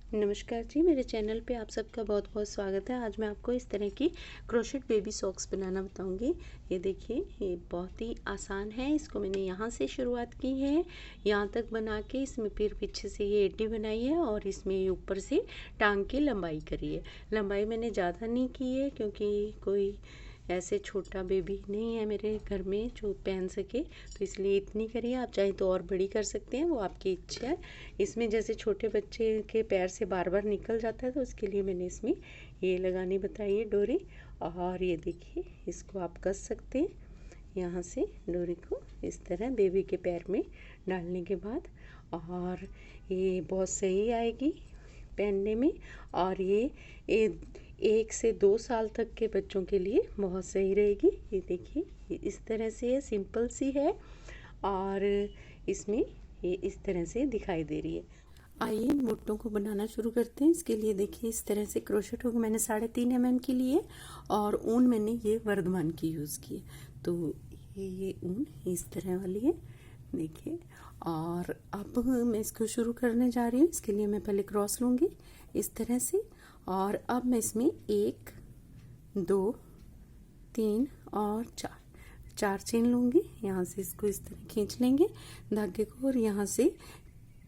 नमस्कार जी, मेरे चैनल पे आप सबका बहुत बहुत स्वागत है। आज मैं आपको इस तरह की क्रोशेट बेबी सॉक्स बनाना बताऊंगी। ये देखिए, ये बहुत ही आसान है। इसको मैंने यहाँ से शुरुआत की है, यहाँ तक बना के इसमें फिर पीछे से ये एडी बनाई है और इसमें ये ऊपर से टांग की लंबाई करी है। लंबाई मैंने ज़्यादा नहीं की है क्योंकि कोई ऐसे छोटा बेबी नहीं है मेरे घर में जो पहन सके, तो इसलिए इतनी करिए। आप चाहे तो और बड़ी कर सकते हैं, वो आपकी इच्छा है। इसमें जैसे छोटे बच्चे के पैर से बार बार निकल जाता है, तो उसके लिए मैंने इसमें ये लगानी बताई है डोरी। और ये देखिए, इसको आप कस सकते हैं यहाँ से डोरी को इस तरह बेबी के पैर में डालने के बाद, और ये बहुत सही आएगी पहनने में। और ये 1 से 2 साल तक के बच्चों के लिए बहुत सही रहेगी। ये देखिए, ये इस तरह से है, सिंपल सी है और इसमें ये इस तरह से दिखाई दे रही है। आइए इन मोटों को बनाना शुरू करते हैं। इसके लिए देखिए, इस तरह से क्रोशेट होगी। मैंने 3.5 mm की ली है और ऊन मैंने ये वर्धमान की यूज़ की है। तो ये ऊन इस तरह वाली है, देखिए। और अब मैं इसको शुरू करने जा रही हूँ। इसके लिए मैं पहले क्रॉस लूँगी इस तरह से, और अब मैं इसमें 1 2 3 और 4 चेन लूँगी। यहाँ से इसको इस तरह खींच लेंगे धागे को, और यहाँ से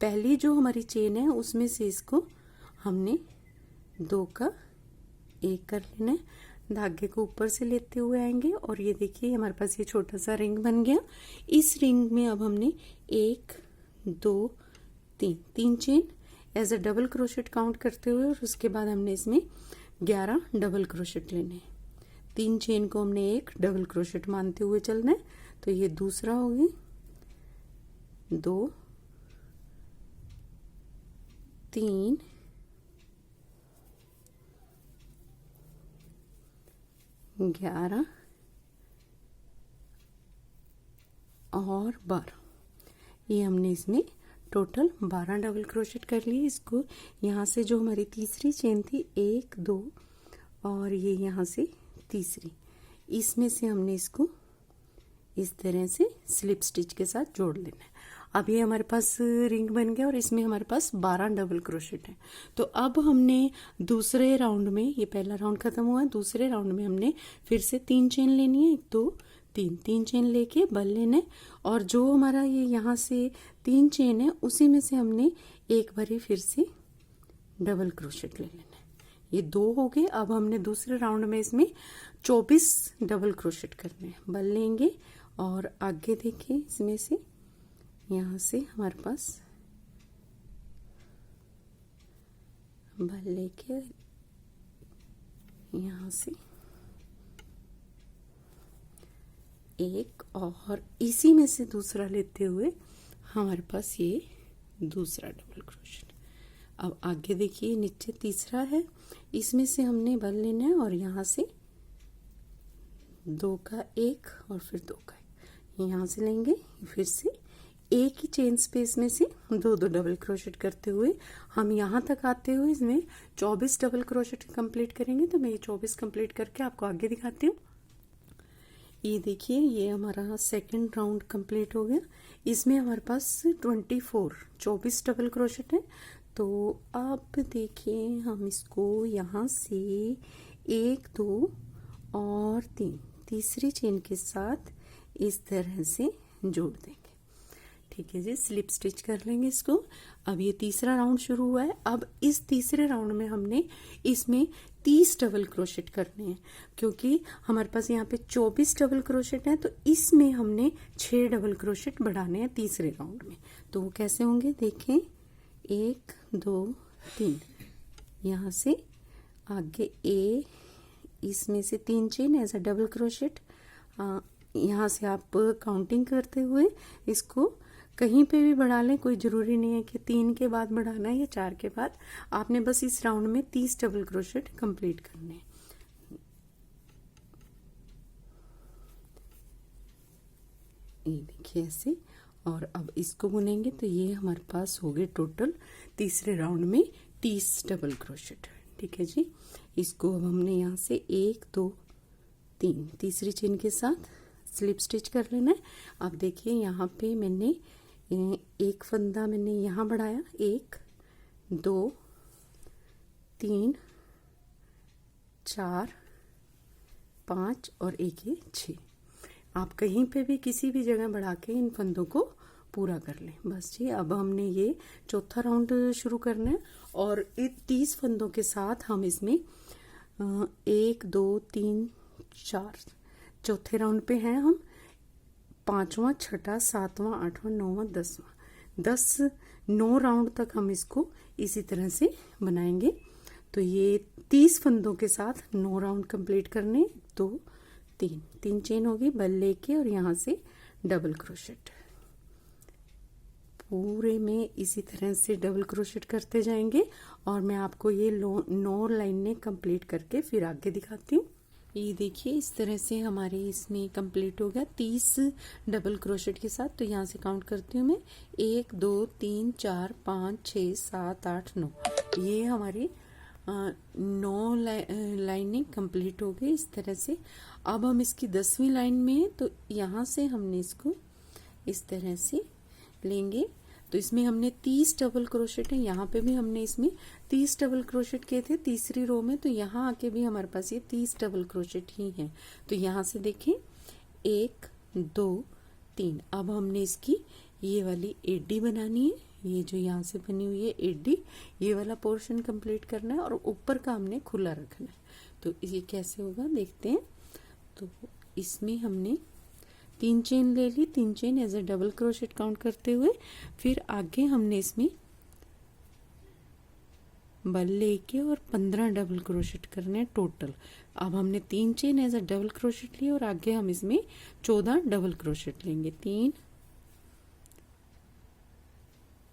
पहली जो हमारी चेन है उसमें से इसको हमने 2 का 1 कर लेना है। धागे को ऊपर से लेते हुए आएंगे और ये देखिए, हमारे पास ये छोटा सा रिंग बन गया। इस रिंग में अब हमने 1 2 3 chain as a double crochet count करते हुए, और उसके बाद हमने इसमें 11 डबल क्रोशेट लेने हैं। 3 चेन को हमने एक डबल क्रोशेट मानते हुए चलना है। तो ये दूसरा हो गया, 2 3 11 और 12। ये हमने इसमें टोटल 12 डबल क्रोशेट कर लिए। इसको यहाँ से जो हमारी तीसरी चेन थी, 1 2 और ये यहाँ से तीसरी, इसमें से हमने इसको इस तरह से स्लिप स्टिच के साथ जोड़ लेना है। अब ये हमारे पास रिंग बन गया और इसमें हमारे पास 12 डबल क्रोशेट है। तो अब हमने दूसरे राउंड में, ये पहला राउंड खत्म हुआ है, दूसरे राउंड में हमने फिर से 3 चेन लेनी है। 1 2 3 चेन लेके बल लेना है, और जो हमारा ये यहाँ से 3 चेन है उसी में से हमने एक बारी फिर से डबल क्रोशेट ले लेना है। ये 2 हो गए। अब हमने दूसरे राउंड में इसमें 24 डबल क्रोशेट करने हैं। बल लेंगे और आगे देखिए, इसमें से यहाँ से हमारे पास बल लेके यहाँ से एक, और इसी में से दूसरा लेते हुए हमारे पास ये दूसरा डबल क्रोशेट। अब आगे देखिए, नीचे तीसरा है, इसमें से हमने बल लेना है और यहाँ से 2 का 1 और फिर 2 का 1 यहाँ से लेंगे। फिर से एक ही चेन स्पेस में से 2 डबल क्रोशेट करते हुए हम यहाँ तक आते हुए इसमें 24 डबल क्रोशेट कंप्लीट करेंगे। तो मैं ये 24 कंप्लीट करके आपको आगे दिखाती हूँ। ये देखिए, ये हमारा सेकंड राउंड कंप्लीट हो गया। इसमें हमारे पास 24 डबल क्रोशेट है। तो अब देखिए, हम इसको यहाँ से 1 2 और 3 तीसरी चेन के साथ इस तरह से जोड़ देंगे। ठीक है जी, स्लिप स्टिच कर लेंगे इसको। अब ये तीसरा राउंड शुरू हुआ है। अब इस तीसरे राउंड में हमने इसमें 30 डबल क्रोशेट करने हैं, क्योंकि हमारे पास यहाँ पे 24 डबल क्रोशेट है, तो इसमें हमने 6 डबल क्रोशेट बढ़ाने हैं तीसरे राउंड में। तो वो कैसे होंगे, देखें, 1 2 3, यहाँ से आगे इसमें से 3 chain as a double crochet. यहाँ से आप काउंटिंग करते हुए इसको कहीं पे भी बढ़ा लें, कोई ज़रूरी नहीं है कि 3 के बाद बढ़ाना है या 4 के बाद। आपने बस इस राउंड में 30 डबल क्रोशेट कंप्लीट करने हैं। ये देखिए ऐसे, और अब इसको बुनेंगे। तो ये हमारे पास हो गए टोटल तीसरे राउंड में 30 डबल क्रोशेट। ठीक है जी, इसको अब हमने यहाँ से 1 2 3 तीसरी चेन के साथ स्लिप स्टिच कर लेना है। अब देखिए, यहाँ पे मैंने एक फंदा मैंने यहाँ बढ़ाया, 1 2 3 4 5 और एक ये 6। आप कहीं पे भी किसी भी जगह बढ़ा के इन फंदों को पूरा कर लें। बस जी, अब हमने ये चौथा राउंड शुरू करना है और 30 फंदों के साथ हम इसमें 1 2 3 4 चौथे राउंड पे हैं हम। 5वां, 6वां, 7वां, 8वां, 9वां, 10वां 9 राउंड तक हम इसको इसी तरह से बनाएंगे। तो ये 30 फंदों के साथ 9 राउंड कंप्लीट करने। 2 3 चेन होगी, बल लेके और यहाँ से डबल क्रोशेट पूरे में इसी तरह से डबल क्रोशेट करते जाएंगे और मैं आपको ये 9 लाइनें कंप्लीट करके फिर आगे दिखाती हूँ। ये देखिए, इस तरह से हमारे इसमें कंप्लीट हो गया 30 डबल क्रोशेट के साथ। तो यहाँ से काउंट करती हूँ मैं, 1 2 3 4 5 6 7 8 9। ये हमारी 9 लाइनें कंप्लीट हो गई इस तरह से। अब हम इसकी 10वीं लाइन में हैं, तो यहाँ से हमने इसको इस तरह से लेंगे। तो इसमें हमने 30 डबल क्रोशेट है, यहाँ पे भी हमने इसमें 30 डबल क्रोशेट किए थे तीसरी रो में। तो यहाँ आके भी हमारे पास ये 30 डबल क्रोशेट ही हैं। तो यहाँ से देखें 1 2 3। अब हमने इसकी ये वाली एडी बनानी है। ये जो यहाँ से बनी हुई है एडी, ये वाला पोर्शन कंप्लीट करना है और ऊपर का हमने खुला रखना है। तो ये कैसे होगा देखते हैं। तो इसमें हमने 3 चेन ले ली, 3 chain as a double crochet count करते हुए फिर आगे हमने इसमें बल लेके और 15 डबल क्रोशेट करने हैं टोटल। अब हमने 3 chain as a double crochet ली और आगे हम इसमें 14 डबल क्रोशेट लेंगे। 3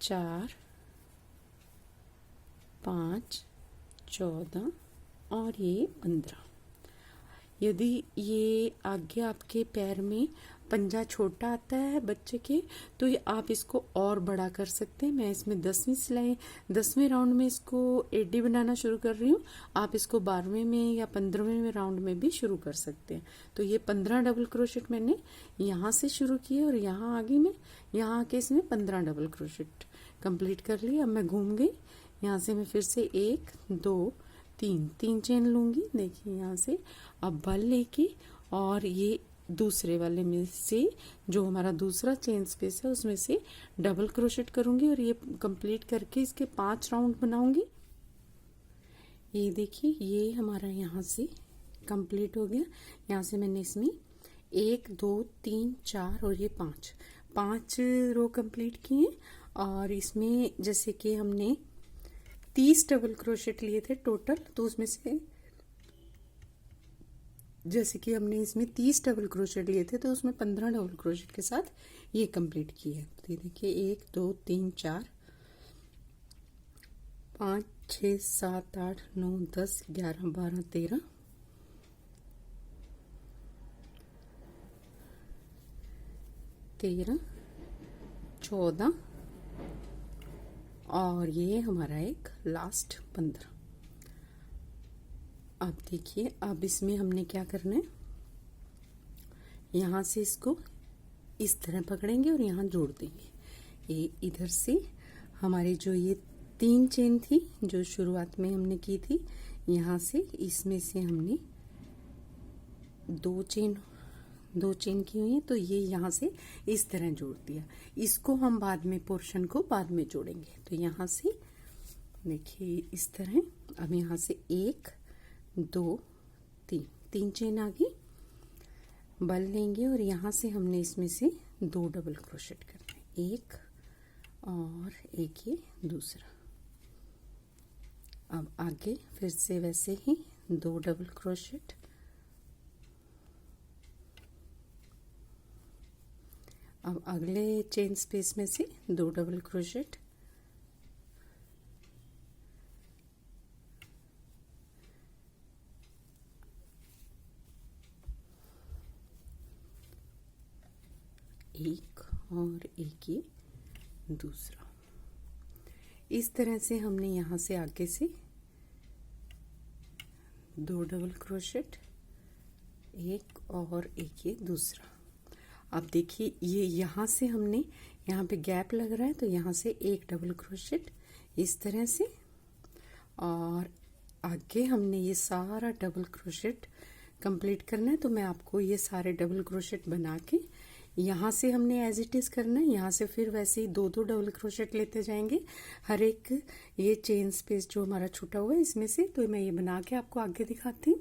4 5 14 और ये 15। यदि ये आगे आपके पैर में पंजा छोटा आता है बच्चे के, तो ये आप इसको और बड़ा कर सकते हैं। मैं इसमें 10वें राउंड में इसको एडी बनाना शुरू कर रही हूँ। आप इसको 12वें में या 15वें राउंड में भी शुरू कर सकते हैं। तो ये 15 डबल क्रोशेट मैंने यहाँ से शुरू किए और यहाँ आगे में यहाँ आके इसमें 15 डबल क्रोशेट कंप्लीट कर लिए। अब मैं घूम गई, यहाँ से मैं फिर से 1 2 3 चेन लूंगी। देखिए यहाँ से अब बल लेके और ये दूसरे वाले में से जो हमारा दूसरा चेन स्पेस है उसमें से डबल क्रोशेट करूंगी और ये कंप्लीट करके इसके 5 राउंड बनाऊंगी। ये देखिए, ये हमारा यहाँ से कंप्लीट हो गया। यहाँ से मैंने इसमें 1 2 3 4 और ये 5 रो कंप्लीट किए और इसमें जैसे कि हमने 30 डबल क्रोशेट लिए थे टोटल, तो उसमें से जैसे कि हमने इसमें 30 डबल क्रोशेट लिए थे तो उसमें 15 डबल क्रोशेट के साथ ये कंप्लीट किए है। तो ये देखिए 1 2 3 4 5 6 7 8 9 10 11 12 13 14 और ये हमारा एक लास्ट 15। अब देखिए, अब इसमें हमने क्या करना है, यहाँ से इसको इस तरह पकड़ेंगे और यहाँ जोड़ देंगे। ये इधर से हमारी जो ये 3 चेन थी जो शुरुआत में हमने की थी, यहाँ से इसमें से हमने 2 चेन की हुई है, तो ये यहाँ से इस तरह जोड़ दिया। इसको हम बाद में पोर्शन को बाद में जोड़ेंगे। तो यहाँ से देखिए इस तरह। अब यहाँ से 1 2 3 चेन आ गई, बल लेंगे और यहाँ से हमने इसमें से 2 डबल क्रोशेट करना है, एक और एक ये दूसरा। अब आगे फिर से वैसे ही 2 डबल क्रोशेट, अब अगले चेन स्पेस में से 2 डबल क्रोशेट, एक और एक ये दूसरा। इस तरह से हमने यहाँ से आगे से 2 डबल क्रोशेट, एक और एक ये दूसरा। अब देखिए, ये यहाँ से हमने यहाँ पे गैप लग रहा है तो यहाँ से 1 डबल क्रोशेट इस तरह से, और आगे हमने ये सारा डबल क्रोशेट कंप्लीट करना है। तो मैं आपको ये सारे डबल क्रोशेट बना के यहाँ से हमने एज इट इज करना है, यहाँ से फिर वैसे ही दो दो डबल क्रोशेट लेते जाएंगे हर एक ये चेन स्पेस जो हमारा छूटा हुआ है इसमें से। तो मैं ये बना के आपको आगे दिखाती हूँ।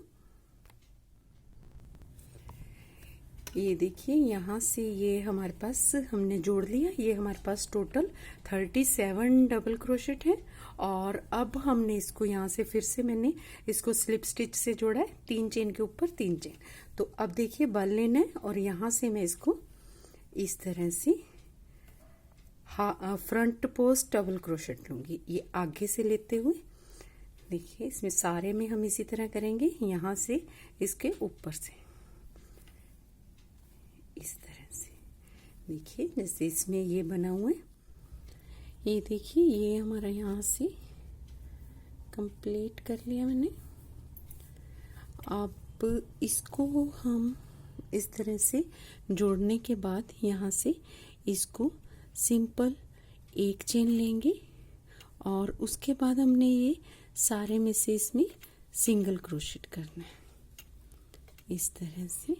ये देखिए यहाँ से ये हमारे पास हमने जोड़ लिया, ये हमारे पास टोटल 37 डबल क्रोशेट है। और अब हमने इसको यहाँ से फिर से मैंने इसको स्लिप स्टिच से जोड़ा है, 3 चेन के ऊपर 3 चेन। तो अब देखिए बल लेना है और यहाँ से मैं इसको इस तरह से फ्रंट पोस्ट डबल क्रोशेट लूंगी, ये आगे से लेते हुए। देखिए इसमें सारे में हम इसी तरह करेंगे, यहाँ से इसके ऊपर से इस तरह से। देखिए जैसे इसमें ये बना हुआ है, ये देखिए ये हमारा यहाँ से कंप्लीट कर लिया मैंने। अब इसको हम इस तरह से जोड़ने के बाद यहाँ से इसको सिंपल एक चेन लेंगे और उसके बाद हमने ये सारे में से इसमें सिंगल क्रोशेट करना है इस तरह से।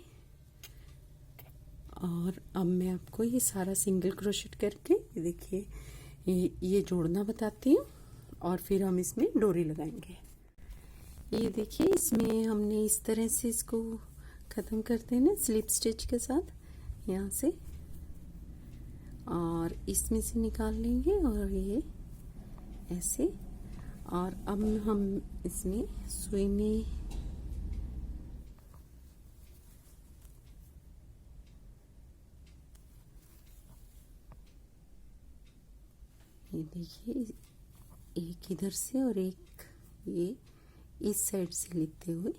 और अब मैं आपको ये सारा सिंगल क्रोशेट करके देखिए ये जोड़ना बताती हूँ और फिर हम इसमें डोरी लगाएंगे। ये देखिए इसमें हमने इस तरह से इसको ख़त्म करते हैं ना स्लिप स्टिच के साथ यहाँ से, और इसमें से निकाल लेंगे और ये ऐसे। और अब हम इसमें सुई में ये देखिए एक इधर से और एक ये इस साइड से लेते हुए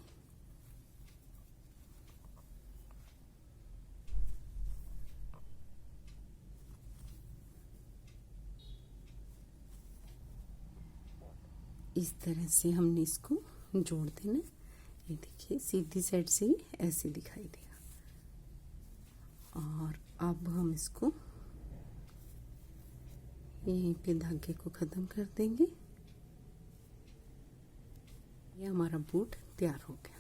इस तरह से हमने इसको जोड़ देना। ये देखिए सीधी साइड से ही ऐसे दिखाई देगा। और अब हम इसको यहीं पे धागे को ख़त्म कर देंगे। ये हमारा बूट तैयार हो गया।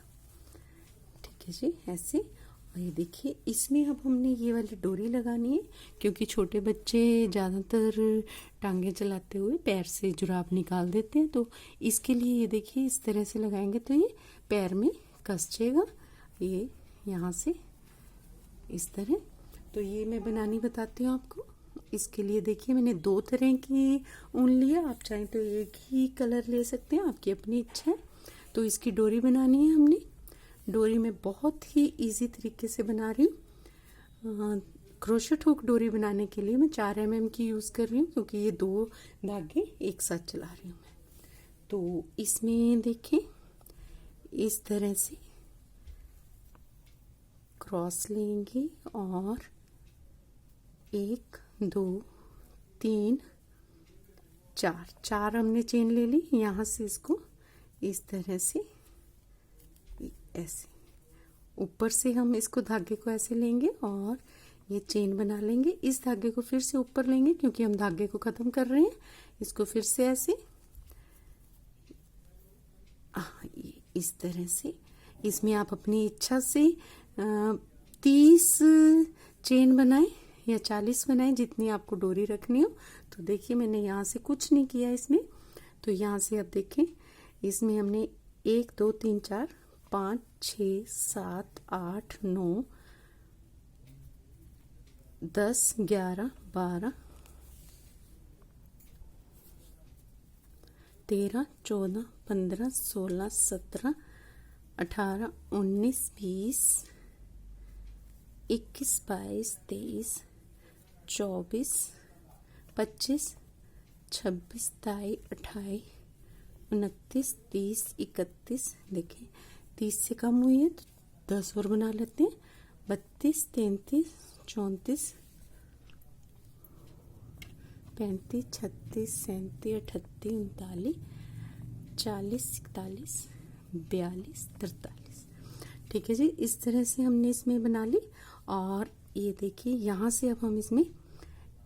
ठीक है जी ऐसे। और ये देखिए इसमें अब हमने ये वाली डोरी लगानी है, क्योंकि छोटे बच्चे ज़्यादातर टांगे चलाते हुए पैर से जुराब निकाल देते हैं। तो इसके लिए ये देखिए इस तरह से लगाएंगे तो ये पैर में कस जाएगा, ये यहाँ से इस तरह। तो ये मैं बनानी बताती हूँ आपको। इसके लिए देखिए मैंने 2 तरह की ऊन लिया, आप चाहें तो एक ही कलर ले सकते हैं, आपकी अपनी इच्छा है। तो इसकी डोरी बनानी है हमने। डोरी में बहुत ही इजी तरीके से बना रही हूँ। क्रोशेट हुक डोरी बनाने के लिए मैं 4 mm की यूज़ कर रही हूँ, क्योंकि ये 2 धागे एक साथ चला रही हूँ मैं। तो इसमें देखें इस तरह से क्रॉस लेंगे और 1 2 3 4 हमने चेन ले ली। यहाँ से इसको इस तरह से ऐसे ऊपर से हम इसको धागे को ऐसे लेंगे और ये चेन बना लेंगे। इस धागे को फिर से ऊपर लेंगे, क्योंकि हम धागे को ख़त्म कर रहे हैं। इसको फिर से ऐसे इस तरह से। इसमें आप अपनी इच्छा से 30 चेन बनाएं या 40 बनाएं, जितनी आपको डोरी रखनी हो। तो देखिए मैंने यहाँ से कुछ नहीं किया इसमें। तो यहाँ से अब देखें इसमें हमने 1 2 3 4 5 6 7 8 9 10 11 12 13 14 15 16 17 18 19 20 21 22 23 24 25 26 27 28 29 30 31। देखें 30 से कम हुई है तो 10 और बना लेते हैं। 32 33 34 35 36 37 38 39 40 41 42 43। ठीक है जी, इस तरह से हमने इसमें बना ली। और ये देखिए यहाँ से अब हम इसमें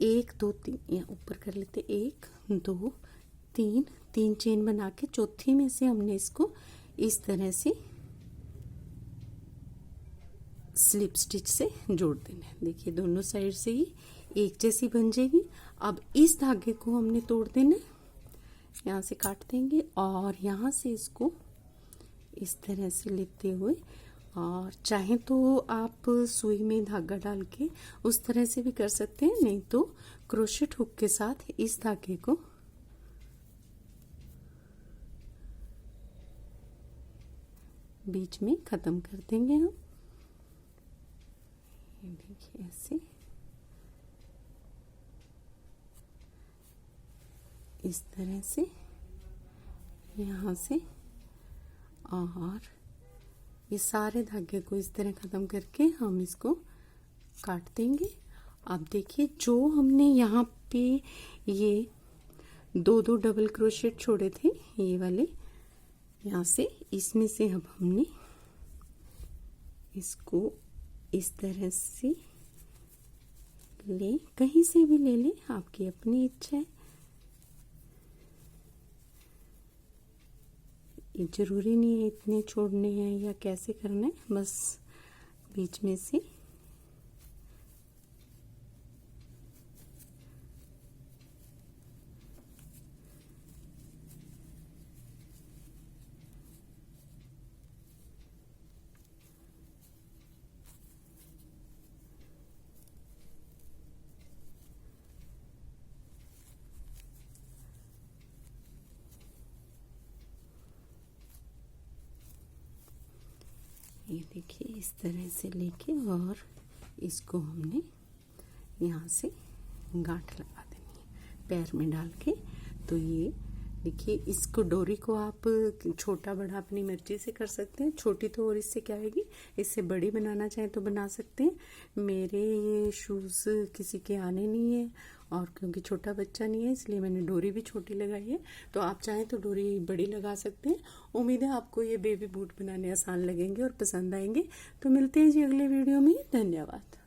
1 2 3 यहाँ ऊपर कर लेते 1 2 3 3 चेन बना के चौथी में से हमने इसको इस तरह से स्लिप स्टिच से जोड़ देना है। देखिए दोनों साइड से ही एक जैसी बन जाएगी। अब इस धागे को हमने तोड़ देना है, यहाँ से काट देंगे और यहाँ से इसको इस तरह से लेते हुए, और चाहे तो आप सुई में धागा डाल के उस तरह से भी कर सकते हैं, नहीं तो क्रोशेट हुक के साथ इस धागे को बीच में खत्म कर देंगे हम। ये देखिए ऐसे इस तरह से यहाँ से, और ये सारे धागे को इस तरह ख़त्म करके हम इसको काट देंगे। अब देखिए जो हमने यहाँ पे ये दो डबल क्रोशेट छोड़े थे, ये वाले यहाँ से, इसमें से अब हमने इसको इस तरह से ले, कहीं से भी ले लें, आपकी अपनी इच्छा है। ये जरूरी नहीं है इतने छोड़ने हैं या कैसे करना है, बस बीच में से ये देखिए इस तरह से लेके और इसको हमने यहाँ से गांठ लगा देनी है पैर में डाल के। तो ये देखिए, इसको डोरी को आप छोटा बड़ा अपनी मर्जी से कर सकते हैं। छोटी तो और इससे क्या आएगी, इससे बड़ी बनाना चाहें तो बना सकते हैं। मेरे ये शूज़ किसी के आने नहीं है, और क्योंकि छोटा बच्चा नहीं है इसलिए मैंने डोरी भी छोटी लगाई है। तो आप चाहें तो डोरी बड़ी लगा सकते हैं। उम्मीद है आपको ये बेबी बूट बनाने आसान लगेंगे और पसंद आएंगे। तो मिलते हैं जी अगले वीडियो में। धन्यवाद।